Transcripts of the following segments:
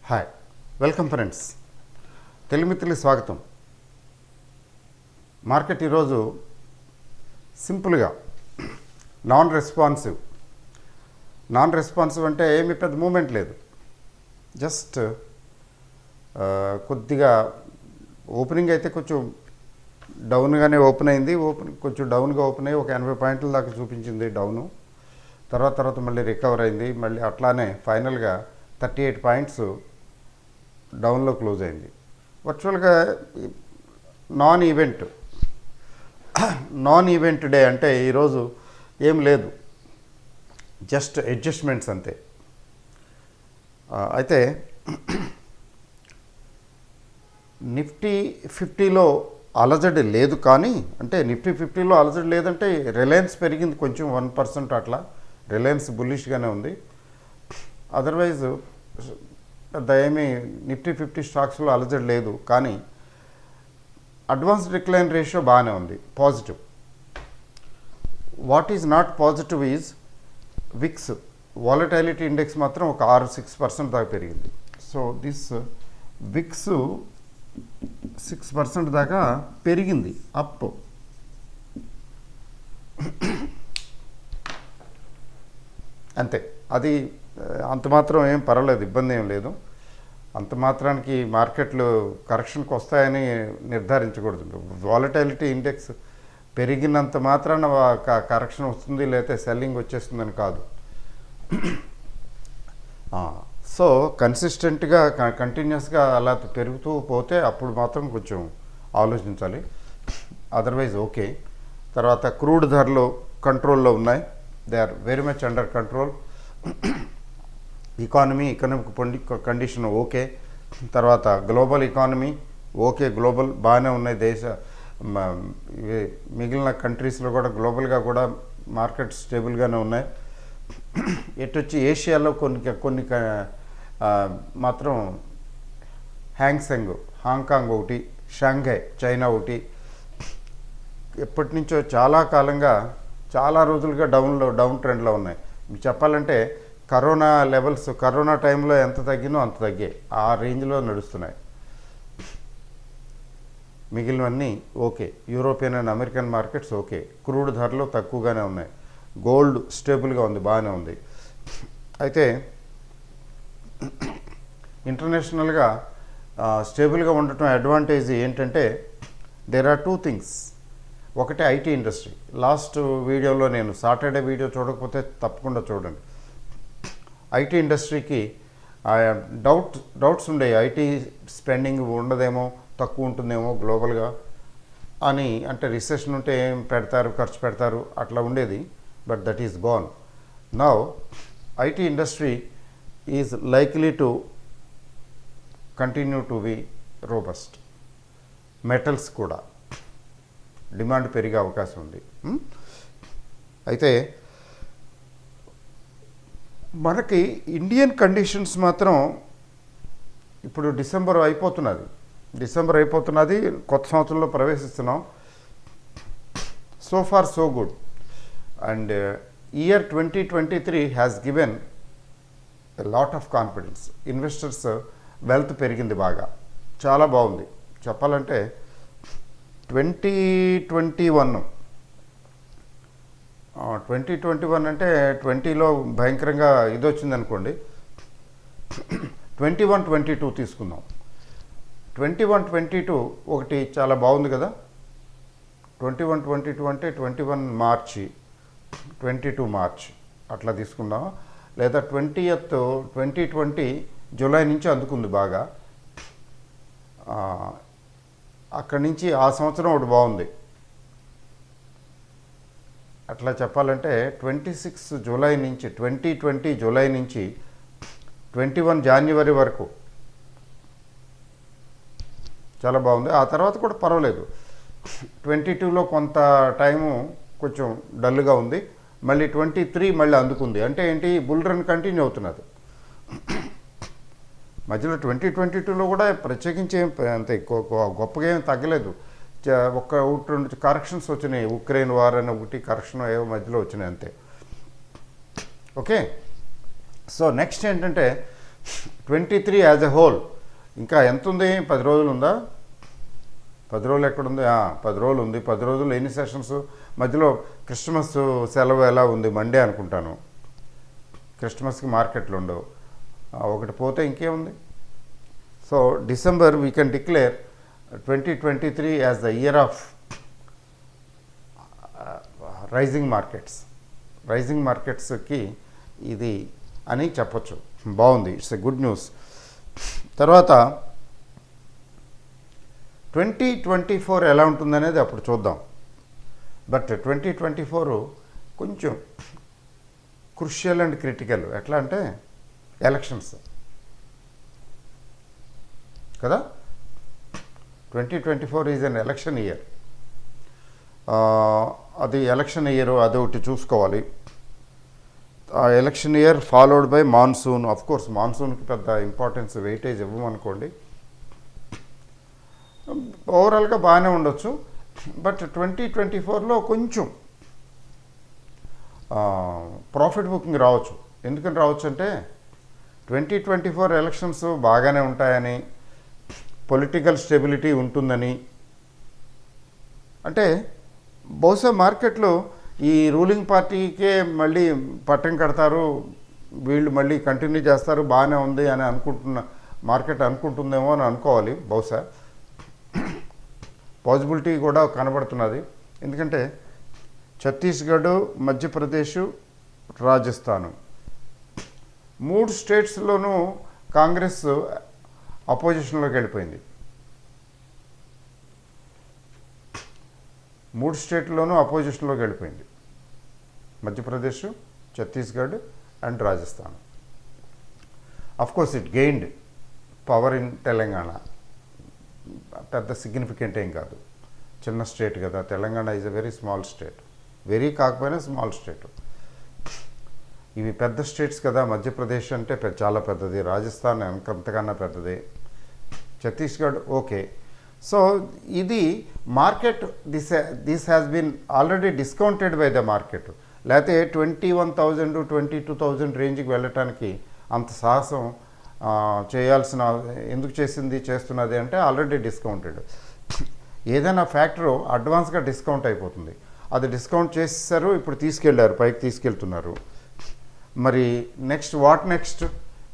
Hi, welcome friends. Telugu మిత్రులకి స్వాగతం. Market ఈరోజు సింపుల్గా నాన్ రెస్పాన్సివ్ అంటే ఏమి పెద్ద మూమెంట్ లేదు. జస్ట్ కొద్దిగా ఓపెనింగ్ అయితే కొంచెం డౌన్గానే ఓపెన్ అయింది. కొంచెం డౌన్గా ఓపెన్ అయ్యి ఒక 80 పాయింట్ల దాకా చూపించింది డౌను. తర్వాత మళ్ళీ రికవర్ అయింది. మళ్ళీ అట్లానే ఫైనల్గా 38 పాయింట్స్ డౌన్లో క్లోజ్ అయింది. వర్చువల్గా నాన్ ఈవెంట్ డే అంటే ఈరోజు ఏం లేదు, జస్ట్ అడ్జస్ట్మెంట్స్ అంతే. అయితే నిఫ్టీ 50లో అలజడి లేదు. కానీ అంటే నిఫ్టీ 50లో అలజడి లేదంటే రిలయన్స్ పెరిగింది కొంచెం 1% అట్లా. రిలయన్స్ బుల్లిష్గానే ఉంది. అదర్వైజ్ పెద్ద ఏమీ నిఫ్టీ 50 స్టాక్స్లో అలజడి లేదు. కానీ అడ్వాన్స్ డిక్లైన్ రేషియో బాగానే ఉంది, positive. What is not positive is VIX volatility index మాత్రం ఒక 6% దాకా పెరిగింది. సో దిస్ విక్స్ 6% దాకా పెరిగింది, అప్. అంతే, అది అంత మాత్రం ఏం పర్వాలేదు, ఇబ్బంది ఏం లేదు. అంత మాత్రానికి మార్కెట్లు కరెక్షన్కి వస్తాయని నిర్ధారించకూడదు. వాలటైలిటీ ఇండెక్స్ పెరిగినంత మాత్రాన కరెక్షన్ వస్తుంది, లేకపోతే సెల్లింగ్ వచ్చేస్తుందని కాదు. సో కన్సిస్టెంట్గా కంటిన్యూస్గా అలా పెరుగుతూ పోతే అప్పుడు మాత్రం కొంచెం ఆలోచించాలి. Otherwise okay. తర్వాత క్రూడ్ ధరలు కంట్రోల్లో ఉన్నాయి, they are very much under control. Economic condition okay. తర్వాత గ్లోబల్ ఎకానమీ ఓకే, గ్లోబల్ బాగానే ఉన్నాయి. మిగిలిన కంట్రీస్లో కూడా గ్లోబల్గా కూడా మార్కెట్ స్టేబుల్గానే ఉన్నాయి. ఎటొచ్చి ఏషియాలో కొన్ని మాత్రం హాంకాంగ్ ఒకటి, షాంఘై చైనా ఒకటి ఎప్పటి నుంచో చాలా కాలంగా చాలా రోజులుగా డౌన్ ట్రెండ్లో ఉన్నాయి. చెప్పాలంటే కరోనా టైంలో ఎంత తగ్గినో అంత తగ్గాయి, ఆ రేంజ్లో నడుస్తున్నాయి. మిగిలినవన్నీ okay. European and American markets okay. Crude ధరలు తక్కువగానే ఉన్నాయి. గోల్డ్ స్టేబుల్గా ఉంది, బాగానే ఉంది. అయితే ఇంటర్నేషనల్గా స్టేబుల్గా ఉండటం అడ్వాంటేజ్ ఏంటంటే దేర్ ఆర్ 2 థింగ్స్. ఒకటి ఐటీ ఇండస్ట్రీ. లాస్ట్ వీడియోలో నేను సాటర్డే వీడియో చూడకపోతే తప్పకుండా చూడండి. ఐటీ ఇండస్ట్రీకి డౌట్స్ ఉండేవి. ఐటీ స్పెండింగ్ ఉండదేమో, తక్కువ ఉంటుందేమో గ్లోబల్గా అని. అంటే రిసెషన్ ఉంటే ఏం ఖర్చు పెడతారు అట్లా ఉండేది. But that is gone. Now IT industry is likely to continue to be robust. Metals కూడా డిమాండ్ పెరిగే అవకాశం ఉంది. అయితే మనకి ఇండియన్ కండిషన్స్ మాత్రం ఇప్పుడు డిసెంబర్ అయిపోతున్నది, కొత్త సంవత్సరంలో ప్రవేశిస్తున్నాం. So far so good. And year 2023 has given a lot of confidence. Investors wealth పెరిగింది బాగా, చాలా బాగుంది. చెప్పాలంటే 2021 అంటే 20లో భయంకరంగా ఇది వచ్చింది అనుకోండి. 21-22 తీసుకుందాం. 21-22 ఒకటి చాలా బాగుంది కదా. 21-22 అంటే 21 మార్చి 22 మార్చ్ అట్లా తీసుకుందాం. లేదా 20th 2020 జూలై నుంచి అందుకుంది బాగా. అక్కడి నుంచి ఆ సంవత్సరం ఒకటి బాగుంది. అట్లా చెప్పాలంటే 26 జూలై నుంచి 2020 జూలై నుంచి 21 జాన్యువరి వరకు చాలా బాగుంది. ఆ తర్వాత కూడా పర్వాలేదు. 22లో కొంత టైము కొంచెం డల్గా ఉంది. మళ్ళీ 23 మళ్ళీ అందుకుంది. అంటే ఏంటి, బుల్ రన్ కంటిన్యూ అవుతున్నది. మధ్యలో 2022లో కూడా ప్రత్యేకించి అంతే గొప్పగా ఏం తగ్గలేదు. ఒక 2 కరెక్షన్స్ వచ్చినాయి. ఉక్రెయిన్ వార్ అని ఒకటి కరెక్షన్ ఏవో మధ్యలో వచ్చినాయి అంతే. ఓకే. సో నెక్స్ట్ ఏంటంటే 23 యాజ్ ఎ హోల్ ఇంకా ఎంత ఉంది? 10 రోజులు ఉందా? 10 రోజులు ఎక్కడుంది? 10 రోజులు ఉంది. 10 రోజులు ఎన్ని సెషన్స్? మధ్యలో క్రిస్మస్ సెలవు ఎలా ఉంది? మండే అనుకుంటాను. క్రిస్మస్కి మార్కెట్లు ఉండవు. ఒకటి పోతే ఇంకేముంది? So December we can declare 2023 as the year of rising మార్కెట్స్కి ఇది అని చెప్పొచ్చు. బాగుంది, ఇట్స్ ఎ గుడ్ న్యూస్. తర్వాత 2024 ఎలా ఉంటుందనేది అప్పుడు చూద్దాం. బట్ 2024 కొంచెం క్రుషియల్ అండ్ క్రిటికల్. ఎట్లా అంటే ఎలక్షన్స్ కదా. 2024 ఈజ్ అన్ ఎలక్షన్ ఇయర్. అది ఎలక్షన్ ఇయర్, అదొకటి చూసుకోవాలి. ఆ election year followed by monsoon. Of course మాన్సూన్కి పెద్ద ఇంపార్టెన్స్ వెయిటేజ్ ఇవ్వమనుకోండి, ఓవరాల్గా బాగానే ఉండొచ్చు. బట్ 2024లో కొంచెం ప్రాఫిట్ బుకింగ్ రావచ్చు. ఎందుకని రావచ్చు అంటే 2024 ఎలక్షన్స్ బాగానే ఉంటాయని, పొలిటికల్ స్టెబిలిటీ ఉంటుందని. అంటే బహుశా మార్కెట్లో ఈ రూలింగ్ పార్టీకే మళ్ళీ పట్టం కడతారు, వీళ్ళు మళ్ళీ కంటిన్యూ చేస్తారు, బాగానే ఉంది అని మార్కెట్ అనుకుంటుందేమో అని అనుకోవాలి. బహుశా పాసిబిలిటీ కూడా కనబడుతున్నది. ఎందుకంటే ఛత్తీస్గఢ్, మధ్యప్రదేశ్, రాజస్థాన్ 3 స్టేట్స్లోనూ కాంగ్రెస్ అపోజిషన్లోకి వెళ్ళిపోయింది. 3 స్టేట్లోనూ అపోజిషన్లోకి వెళ్ళిపోయింది. Madhya Pradesh, Chhattisgarh and Rajasthan. Of course it gained power in Telangana. పెద్ద సిగ్నిఫికెంట్ ఏం కాదు, చిన్న స్టేట్ కదా Telangana. Is a very small state, very కాకపోయినా స్మాల్ స్టేట్. ఇవి పెద్ద స్టేట్స్ కదా. మధ్యప్రదేశ్ అంటే చాలా పెద్దది, రాజస్థాన్ అంతకన్నా పెద్దది, ఛత్తీస్గఢ్ ఓకే. సో ఇది market this has been already discounted by the market. లేకపోతే 21,000 22,000 రేంజ్కి వెళ్ళటానికి అంత సాహసం చేయాల్సిన ఎందుకు చేస్తున్నది అంటే ఆల్రెడీ డిస్కౌంటెడ్. ఏదైనా ఫ్యాక్టరు అడ్వాన్స్గా డిస్కౌంట్ అయిపోతుంది. అది డిస్కౌంట్ చేసేసారు, ఇప్పుడు తీసుకెళ్లారు, పైకి తీసుకెళ్తున్నారు. మరి నెక్స్ట్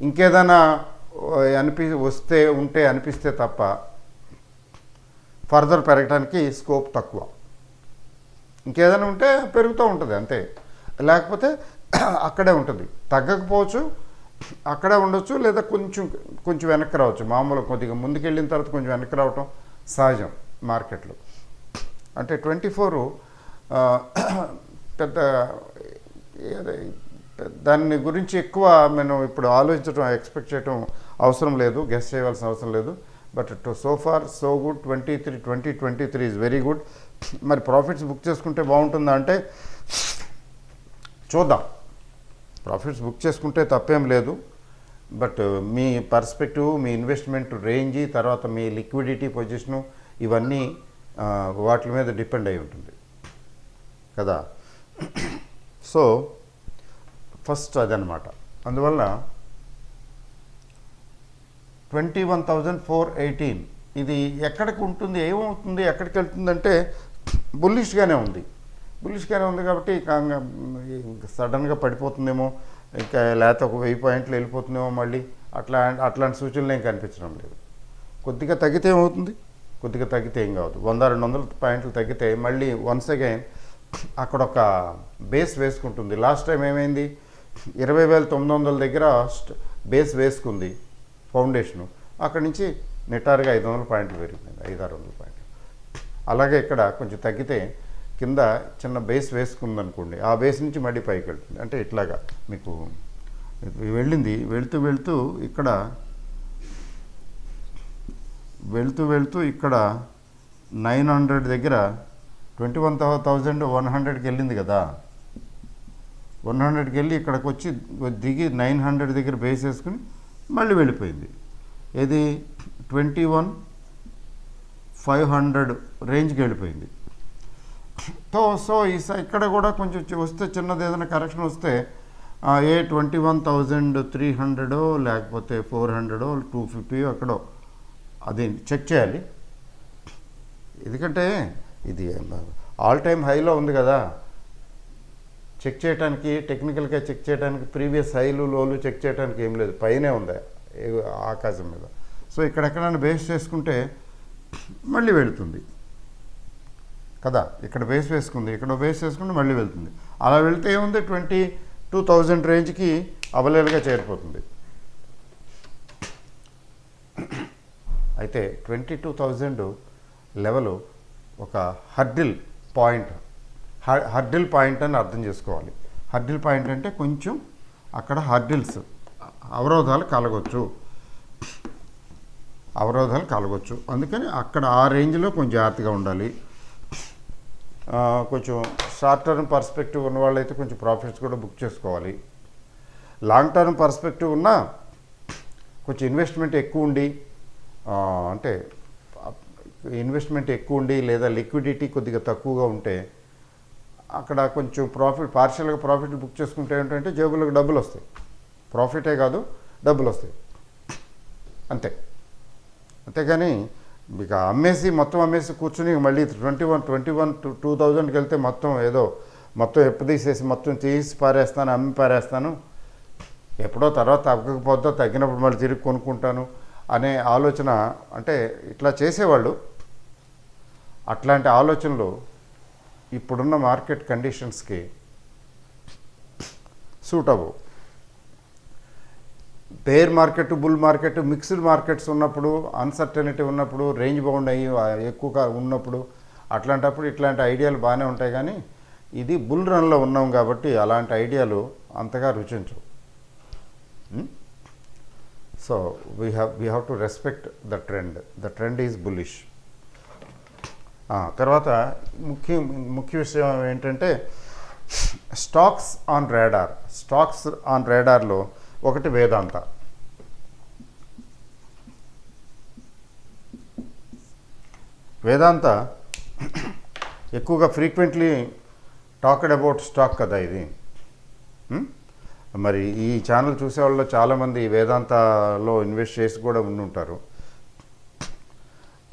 ఇంకేదైనా అనిపిస్తే తప్ప ఫర్దర్ పెరగడానికి స్కోప్ తక్కువ. ఇంకేదైనా ఉంటే పెరుగుతూ ఉంటుంది అంతే, లేకపోతే అక్కడే ఉంటుంది. తగ్గకపోవచ్చు, అక్కడే ఉండొచ్చు, లేదా కొంచెం వెనక్కి రావచ్చు. మామూలు కొద్దిగా ముందుకెళ్ళిన తర్వాత కొంచెం వెనక్కి రావటం సహజం మార్కెట్లో. అంటే 24 పెద్ద దాని గురించి ఎక్కువ మనం ఇప్పుడు ఆలోచించడం, ఎక్స్పెక్ట్ చేయడం అవసరం లేదు, గెస్ చేయవలసిన అవసరం లేదు. But so far so good. 2023 is very good. మరి ప్రాఫిట్స్ బుక్ చేసుకుంటే బాగుంటుందా అంటే చూద్దాం. ప్రాఫిట్స్ బుక్ చేసుకుంటే తప్పేం లేదు. బట్ మీ పర్స్పెక్టివ్, మీ ఇన్వెస్ట్మెంట్ రేంజ్, తర్వాత మీ లిక్విడిటీ పొజిషను, ఇవన్నీ వాటి మీద డిపెండ్ అయి ఉంటుంది కదా. సో ఫస్ట్ అదనమాట. అందువల్ల 21,418 ఇది ఎక్కడికి ఉంటుంది, ఏమవుతుంది, ఎక్కడికి వెళ్తుందంటే బుల్లిష్గానే ఉంది కాబట్టి సడన్గా పడిపోతుందేమో, ఇంకా లేకపోతే ఒక 1000 పాయింట్లు వెళ్ళిపోతుందేమో మళ్ళీ, అట్లాంటి సూచనలు ఏం కనిపించడం లేదు. కొద్దిగా తగ్గితే ఏమవుతుంది, కొద్దిగా తగ్గితే ఏం కావద్దు. 100-200 పాయింట్లు తగ్గితే మళ్ళీ వన్స్ అగైన్ అక్కడ ఒక బేస్ వేసుకుంటుంది. లాస్ట్ టైం ఏమైంది, 20,900 దగ్గర బేస్ వేసుకుంది ఫౌండేషను. అక్కడి నుంచి నిటారుగా 500 పాయింట్లు పెరిగిపోయింది, 500-600 పాయింట్లు. అలాగే ఇక్కడ కొంచెం తగ్గితే కింద చిన్న బేస్ వేసుకుందనుకోండి, ఆ బేస్ నుంచి మళ్ళీ పైకి వెళ్తుంది. అంటే ఇట్లాగా మీకు వెళ్ళింది, వెళ్తూ ఇక్కడ 900 దగ్గర 21,100కి వెళ్ళింది కదా. 100కి వెళ్ళి ఇక్కడికి వచ్చి దిగి 900 దగ్గర బేస్ వేసుకుని మళ్ళీ వెళ్ళిపోయింది. ఏది 21,500 రేంజ్కి వెళ్ళిపోయింది. సో ఇక్కడ కూడా కొంచెం వస్తే, చిన్నది ఏదైనా కరెక్షన్ వస్తే ఏ 21,300 లేకపోతే 400 250 ఎక్కడో అది చెక్ చేయాలి. ఎందుకంటే ఇది ఆల్ టైమ్ హైలో ఉంది కదా, చెక్ చేయడానికి టెక్నికల్గా చెక్ చేయడానికి ప్రీవియస్ హైలు లోలు చెక్ చేయడానికి ఏం లేదు, పైనే ఉంది ఆకాశం మీద. సో ఇక్కడెక్కడైనా బేస్ చేసుకుంటే మళ్ళీ వెళుతుంది కదా, ఇక్కడ బేస్ వేసుకుంది, ఇక్కడ బేస్ వేసుకుంటే మళ్ళీ వెళ్తుంది. అలా వెళితే ఏముంది 22,000 రేంజ్కి అవలేలుగా చేరిపోతుంది. అయితే 22,000 లెవెల్ ఒక హర్డిల్ పాయింట్ అని అర్థం చేసుకోవాలి. హర్డిల్ పాయింట్ అంటే కొంచెం అక్కడ హర్డిల్స్ అవరోధాలు కలగొచ్చు. అందుకని అక్కడ ఆ రేంజ్లో కొంచెం జాగ్రత్తగా ఉండాలి. కొంచెం షార్ట్ టర్మ్ పర్స్పెక్టివ్ ఉన్న వాళ్ళైతే కొంచెం ప్రాఫిట్స్ కూడా బుక్ చేసుకోవాలి. లాంగ్ టర్మ్ పర్స్పెక్టివ్ ఉన్నా కొంచెం ఇన్వెస్ట్మెంట్ ఎక్కువ ఉండి లేదా లిక్విడిటీ కొద్దిగా తక్కువగా ఉంటే అక్కడ కొంచెం పార్షియల్గా ప్రాఫిట్ బుక్ చేసుకుంటే ఏంటంటే జేబులకు డబ్బులు వస్తాయి, ప్రాఫిటే కాదు డబ్బులు వస్తాయి అంతేగాని ఇక మొత్తం అమ్మేసి కూర్చుని మళ్ళీ 2,200కి వెళ్తే మొత్తం ఎప్పదీసేసి మొత్తం తీసి పారేస్తాను, అమ్మి పారేస్తాను, ఎప్పుడో తర్వాత తగ్గకపోతే తగ్గినప్పుడు మళ్ళీ తిరిగి కొనుక్కుంటాను అనే ఆలోచన, అంటే ఇట్లా చేసేవాళ్ళు అట్లాంటి ఆలోచనలు ఇప్పుడున్న మార్కెట్ కండిషన్స్కి సూట్ అవ్వవు. Bear market, bull market, mixed markets ఉన్నప్పుడు, అన్సర్టనిటీ ఉన్నప్పుడు, రేంజ్ బౌండ్ అయ్యి ఎక్కువగా ఉన్నప్పుడు అట్లాంటప్పుడు ఇట్లాంటి ఐడియాలు బాగానే ఉంటాయి. కానీ ఇది బుల్ రన్లో ఉన్నాం కాబట్టి అలాంటి ఐడియాలు అంతగా రుచించవు. So we have to respect the trend is bullish. తర్వాత ముఖ్య విషయం ఏంటంటే స్టాక్స్ ఆన్ రాడార్లో ఒకటి వేదాంత. ఎక్కువగా ఫ్రీక్వెంట్లీ టాక్డ్ అబౌట్ స్టాక్ కదా ఇది. మరి ఈ ఛానల్ చూసేవాళ్ళు చాలామంది వేదాంతలో ఇన్వెస్ట్ చేసి కూడా ఉండుంటారు.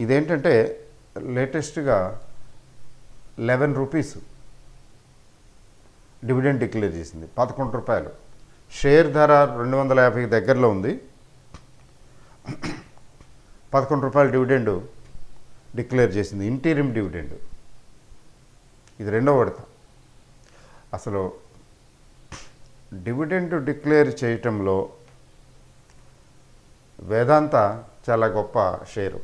ఇదేంటంటే లేటెస్ట్గా 11 రూపీస్ డివిడెండ్ డిక్లేర్ చేసింది, 11 రూపాయలు. షేర్ ధర 250 దగ్గరలో ఉంది. 11 రూపాయల డివిడెండ్ డిక్లేర్ చేసింది, ఇంటీరియం డివిడెండ్. ఇది రెండో విడత. అసలు డివిడెండ్ డిక్లేర్ చేయటంలో వేదాంత చాలా గొప్ప షేరు.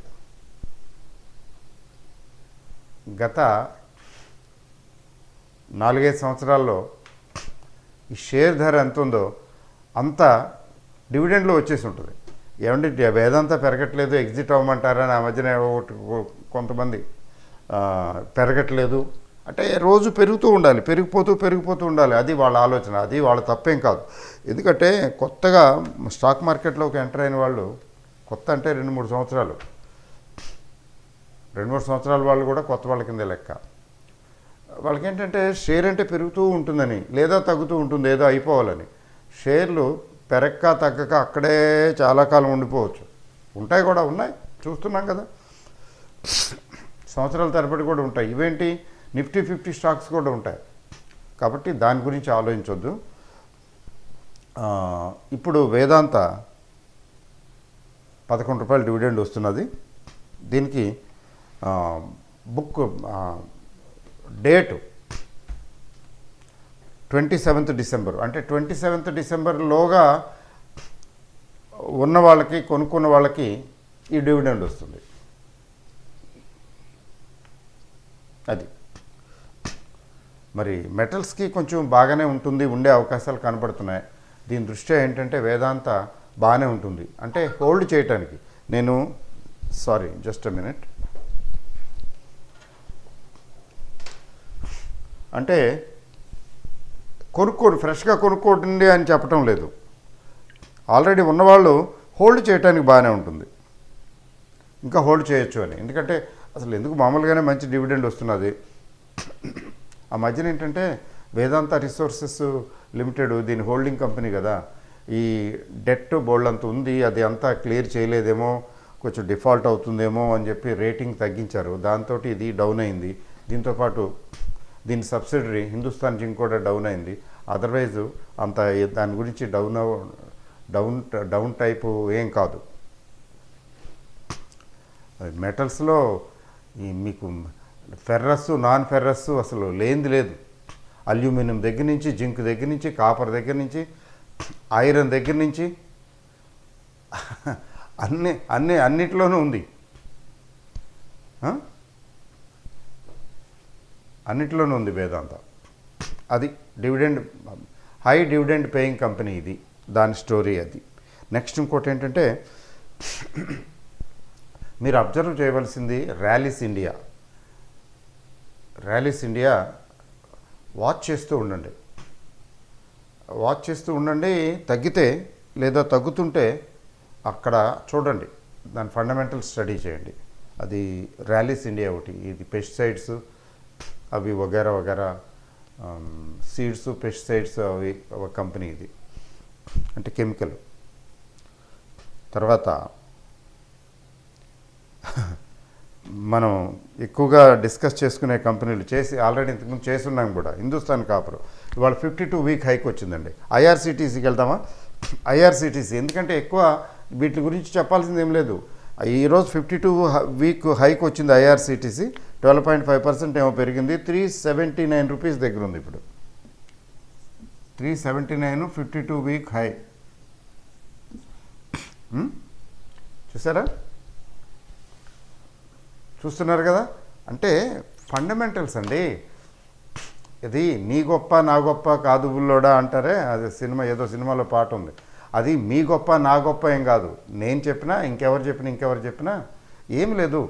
గత 4-5 సంవత్సరాల్లో ఈ షేర్ ధర ఎంత ఉందో అంత డివిడెండ్లో వచ్చేసి ఉంటుంది. ఏమంటే వేదాంత పెరగట్లేదు, ఎగ్జిట్ అవ్వమంటారని ఆ మధ్యన కొంతమంది పెరగట్లేదు అంటే రోజు పెరుగుతూ ఉండాలి, పెరిగిపోతూ ఉండాలి. అది వాళ్ళ ఆలోచన, అది వాళ్ళ తప్పేం కాదు. ఎందుకంటే కొత్తగా స్టాక్ మార్కెట్లోకి ఎంటర్ అయిన వాళ్ళు, కొత్త అంటే 2-3 సంవత్సరాలు, 2-3 సంవత్సరాల వాళ్ళు కూడా కొత్త వాళ్ళ కింద లెక్క. వాళ్ళకి ఏంటంటే షేర్ అంటే పెరుగుతూ ఉంటుందని లేదా తగ్గుతూ ఉంటుంది ఏదో అయిపోవాలని. షేర్లు పెరక్క తగ్గక అక్కడే చాలా కాలం ఉండిపోవచ్చు. ఉన్నాయి చూస్తున్నాం కదా, సంవత్సరాల తరబడి కూడా ఉంటాయి. ఇవేంటి నిఫ్టీ 50 స్టాక్స్ కూడా ఉంటాయి. కాబట్టి దాని గురించి ఆలోచించొద్దు. ఇప్పుడు వేదాంత 11 రూపాయలు డివిడెండ్ వస్తున్నది. దీనికి బుక్ డేటు 27th డిసెంబర్, అంటే 27th డిసెంబర్లోగా ఉన్న వాళ్ళకి, కొనుక్కున్న వాళ్ళకి ఈ డివిడెండ్ వస్తుంది. అది మరి మెటల్స్కి కొంచెం బాగానే ఉండే అవకాశాలు కనపడుతున్నాయి. దీని దృష్ట్యా ఏంటంటే వేదాంత బాగానే ఉంటుంది, అంటే హోల్డ్ చేయటానికి. Just a minute. అంటే ఫ్రెష్గా కొనుక్కోండి అని చెప్పటం లేదు. ఆల్రెడీ ఉన్నవాళ్ళు హోల్డ్ చేయడానికి బాగానే ఉంటుంది, ఇంకా హోల్డ్ చేయొచ్చు అని. ఎందుకంటే అసలు ఎందుకు మామూలుగానే మంచి డివిడెండ్ వస్తున్నది. ఆ మధ్యన ఏంటంటే వేదాంత రిసోర్సెస్ లిమిటెడ్ దీని హోల్డింగ్ కంపెనీ కదా, ఈ డెట్ బోల్డ్ అంత ఉంది, అది అంతా క్లియర్ చేయలేదేమో, కొంచెం డిఫాల్ట్ అవుతుందేమో అని చెప్పి రేటింగ్ తగ్గించారు. దాంతో ఇది డౌన్ అయింది. దీంతోపాటు దీని సబ్సిడరీ హిందుస్థాన్ జింక్ కూడా డౌన్ అయింది. అదర్వైజ్ అంత దాని గురించి డౌన్ టైపు ఏం కాదు. మెటల్స్లో మీకు ఫెర్రస్ నాన్ ఫెర్రస్ అసలు లేనిది లేదు. అల్యూమినియం దగ్గర నుంచి, జింక్ దగ్గర నుంచి, కాపర్ దగ్గర నుంచి, ఐరన్ దగ్గర నుంచి అన్నిట్లోనూ ఉంది. అన్నిట్లోనూ ఉంది వేదాంత. అది dividend, high dividend paying company ఇది, దాని స్టోరీ అది. నెక్స్ట్ ఇంకోటి ఏంటంటే మీరు అబ్జర్వ్ చేయవలసింది rallies India. Rallies India watch చేస్తూ ఉండండి. తగ్గితే లేదా తగ్గుతుంటే అక్కడ చూడండి, దాని ఫండమెంటల్ స్టడీ చేయండి. అది ర్యాలీస్ ఇండియా ఒకటి. ఇది పెస్టిసైడ్స్ అవి వగేరా సీడ్స్, పెస్టిసైడ్స్ అవి ఒక కంపెనీ ఇది, అంటే కెమికల్. తర్వాత మనం ఎక్కువగా డిస్కస్ చేసుకునే కంపెనీలు ఆల్రెడీ ఇంతకుముందు చేస్తున్నాం కూడా. హిందుస్థాన్ కాపర్ ఇవాళ 52 వీక్ హైక్ వచ్చిందండి. ఐఆర్సిటీసీకి వెళ్దామా? ఐఆర్సిటీసీ ఎందుకంటే ఎక్కువ వీటి గురించి చెప్పాల్సింది ఏం లేదు. ఈరోజు 52 వీక్ హైక్ వచ్చింది ఐఆర్సిటీసీ. 12.5% ఏమో పెరిగింది. 379 రూపీస్ దగ్గర ఉంది ఇప్పుడు. 379 52 వీక్ హై. చూస్తున్నారు కదా, అంటే ఫండమెంటల్స్ అండి. ఇది నీ గొప్ప నా గొప్ప కాదు బుల్లోడా అంటారే, అది సినిమా, ఏదో సినిమాలో పాట ఉంది. అది మీ గొప్ప నా గొప్ప ఏం కాదు. నేను చెప్పినా ఇంకెవరు చెప్పినా ఏం లేదు.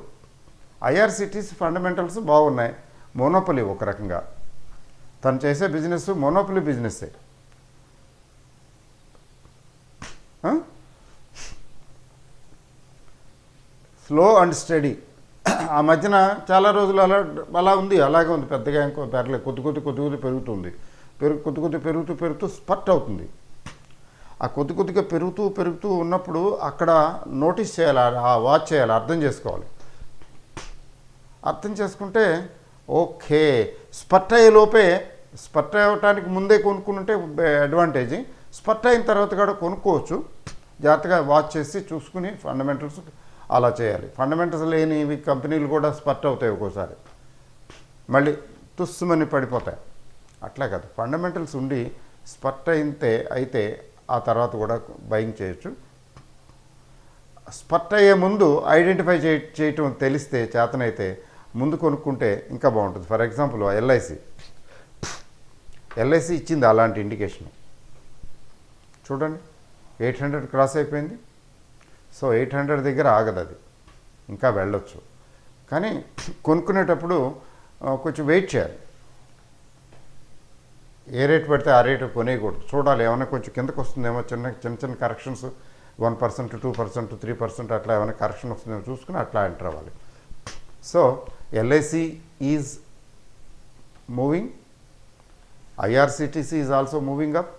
ఐఆర్సిటీసీ ఫండమెంటల్స్ బాగున్నాయి. మోనోపలి ఒక రకంగా, తను చేసే బిజినెస్ మోనోపలి బిజినెస్సే. Slow and steady. ఆ మధ్యన చాలా రోజులు అలా ఉంది, అలాగే ఉంది. పెద్దగా ఇంకో పెరలేదు. కొద్ది పెరుగుతుంది. పెరుగుతూ స్పర్ట్ అవుతుంది. ఆ కొద్దిగా పెరుగుతూ ఉన్నప్పుడు అక్కడ నోటీస్ చేయాలి, ఆ వాచ్ చేయాలి, అర్థం చేసుకోవాలి. అర్థం చేసుకుంటే ఓకే, స్పర్ట్ అవ్వటానికి ముందే కొనుక్కుంటే అడ్వాంటేజ్. స్పర్ట్ అయిన తర్వాత కూడా కొనుక్కోవచ్చు. జాగ్రత్తగా వాచ్ చేసి చూసుకుని ఫండమెంటల్స్ అలా చేయాలి. ఫండమెంటల్స్ లేని కంపెనీలు కూడా స్పర్ట్ అవుతాయి ఒక్కోసారి, మళ్ళీ తుస్సుమని పడిపోతాయి. అట్లా కాదు, ఫండమెంటల్స్ ఉండి స్పర్ట్ అయితే ఆ తర్వాత కూడా బయింగ్ చేయొచ్చు. స్పర్ట్ అయ్యే ముందు ఐడెంటిఫై చేయటం తెలిస్తే, చేతనైతే ముందు కొనుక్కుంటే ఇంకా బాగుంటుంది. ఫర్ ఎగ్జాంపుల్ ఎల్ఐసి ఇచ్చింది అలాంటి ఇండికేషన్. చూడండి, 800 క్రాస్ అయిపోయింది. సో 800 దగ్గర ఆగదు, అది ఇంకా వెళ్ళొచ్చు. కానీ కొనుక్కునేటప్పుడు కొంచెం వెయిట్ చేయాలి. ఏ రేటు పడితే ఆ రేటు కొనేయకూడదు. చూడాలి, ఏమైనా కొంచెం కిందకు వస్తుందేమో, చిన్న కరెక్షన్స్, 1%, 2%, 3% అట్లా ఏమైనా కరెక్షన్ వస్తుందేమో చూసుకుని అట్లా ఎంటర్ అవ్వాలి. So LIC is moving, IRCTC is also moving up.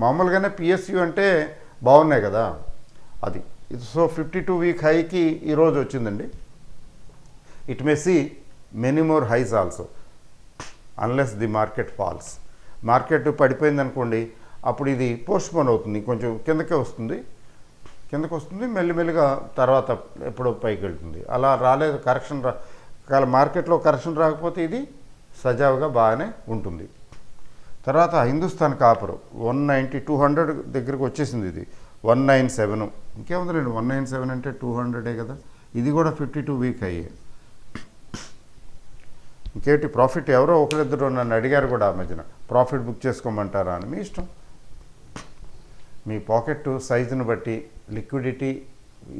మామూలుగానే పిఎస్యు అంటే బాగున్నాయి కదా, అది. సో 52 వీక్ హైకి ఈరోజు వచ్చిందండి. It may see many more highs also unless the market falls. Market పడిపోయింది అనుకోండి, అప్పుడు ఇది పోస్ట్పోన్ అవుతుంది, కొంచెం కిందకి వస్తుంది, మెల్లిమెల్లిగా తర్వాత ఎప్పుడో పైకి వెళ్తుంది. అలా రాలేదు, కరెక్షన్ మార్కెట్లో కరెక్షన్ రాకపోతే ఇది సజావుగా బాగానే ఉంటుంది. తర్వాత హిందుస్థాన్ కాపర్ 190, 200 దగ్గరకు వచ్చేసింది. ఇది 197. ఇంకేముందండి, 197 అంటే 200 కదా. ఇది కూడా 52 వీక్ అయ్యే. ఇంకేంటి ప్రాఫిట్? ఎవరో ఒకరిద్దరు నన్ను అడిగారు కూడా ఆ మధ్యన, ప్రాఫిట్ బుక్ చేసుకోమంటారా అని. మీ ఇష్టం, మీ పాకెట్ సైజుని బట్టి, లిక్విడిటీ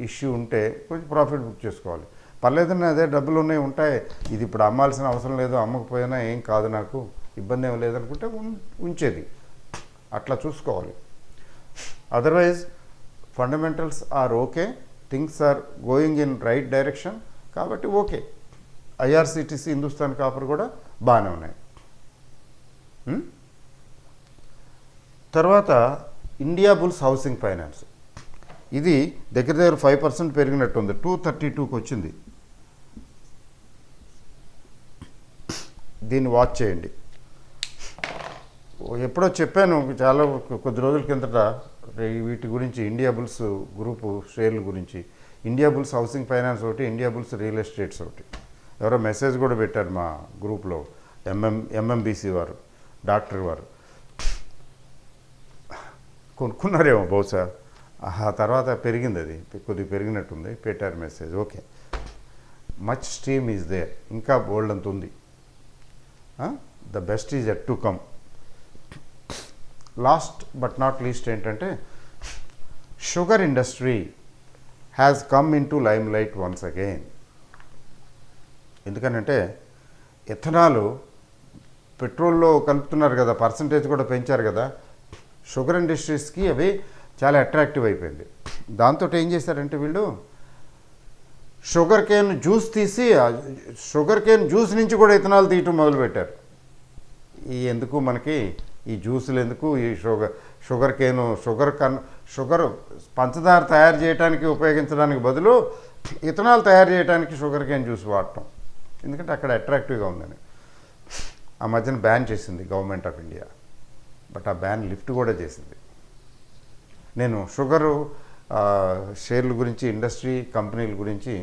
ఇష్యూ ఉంటే కొంచెం ప్రాఫిట్ బుక్ చేసుకోవాలి. పర్లేదని అదే డబ్బులు ఉంటాయి, ఇది ఇప్పుడు అమ్మాల్సిన అవసరం లేదు, అమ్మకపోయినా ఏం కాదు, నాకు ఇబ్బంది ఏం లేదనుకుంటే ఉంచేది, అట్లా చూసుకోవాలి. Otherwise fundamentals are okay, things are going in right direction, కాబట్టి ఓకే. ఐఆర్సిటీసీ, హిందుస్థాన్ కాపర్ కూడా బాగానే ఉన్నాయి. తర్వాత ఇండియా బుల్స్ హౌసింగ్ ఫైనాన్స్, ఇది దగ్గర దగ్గర 5% పెరిగినట్టుంది, 232కి వచ్చింది. దీన్ని వాచ్ చేయండి. ఎప్పుడో చెప్పాను చాలా కొద్ది రోజుల కిందట వీటి గురించి, ఇండియా బుల్స్ గ్రూపు షేర్ల గురించి. ఇండియా బుల్స్ హౌసింగ్ ఫైనాన్స్ ఒకటి, ఇండియా బుల్స్ రియల్ ఎస్టేట్స్ ఒకటి. ఎవరో మెసేజ్ కూడా పెట్టారు మా గ్రూప్లో, ఎంఎంబీసీ వారు, డాక్టర్ వారు. కొనుక్కున్నారేమో బహుశా. ఆ తర్వాత పెరిగింది, అది కొద్దిగా పెరిగినట్టుంది, పెట్టారు message. Okay, much stream is there, ఇంకా బోల్డ్ అంత ఉంది. The best is yet to come. Last but not least ఏంటంటే, sugar industry has come into limelight once again. ఎందుకనంటే ఎథనాలు పెట్రోల్లో కలుపుతున్నారు కదా, పర్సంటేజ్ కూడా పెంచారు కదా, షుగర్ ఇండస్ట్రీస్కి అవి చాలా అట్రాక్టివ్ అయిపోయింది. దాంతో ఏం చేశారంటే వీళ్ళు షుగర్ కేన్ జ్యూస్ తీసి, షుగర్ కేన్ జ్యూస్ నుంచి కూడా ఇథనాల్ తీయటం మొదలుపెట్టారు. ఎందుకు మనకి ఈ జ్యూసులు ఎందుకు, ఈ షుగర్ కేను, షుగర్ పంచదార తయారు చేయడానికి ఉపయోగించడానికి బదులు ఇథనాల్ తయారు చేయడానికి షుగర్ కేన్ జ్యూస్ వాడటం, ఎందుకంటే అక్కడ అట్రాక్టివ్గా ఉందని. ఆ మధ్యన బ్యాన్ చేసింది గవర్నమెంట్ ఆఫ్ ఇండియా, బట్ ఆ బ్యాన్ లిఫ్ట్ కూడా చేసింది. నేను షుగరు షేర్ల గురించి, ఇండస్ట్రీ కంపెనీల గురించి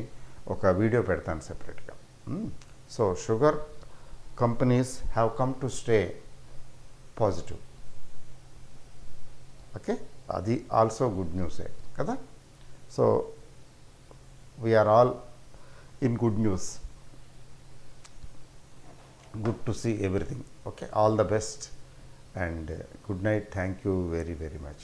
ఒక వీడియో పెడతాను సెపరేట్గా. So sugar companies have come to stay positive. Okay, అది ఆల్సో గుడ్ న్యూసే కదా. So we're all in good news. Good to see everything. Okay, all the best and good night. Thank you very, very much.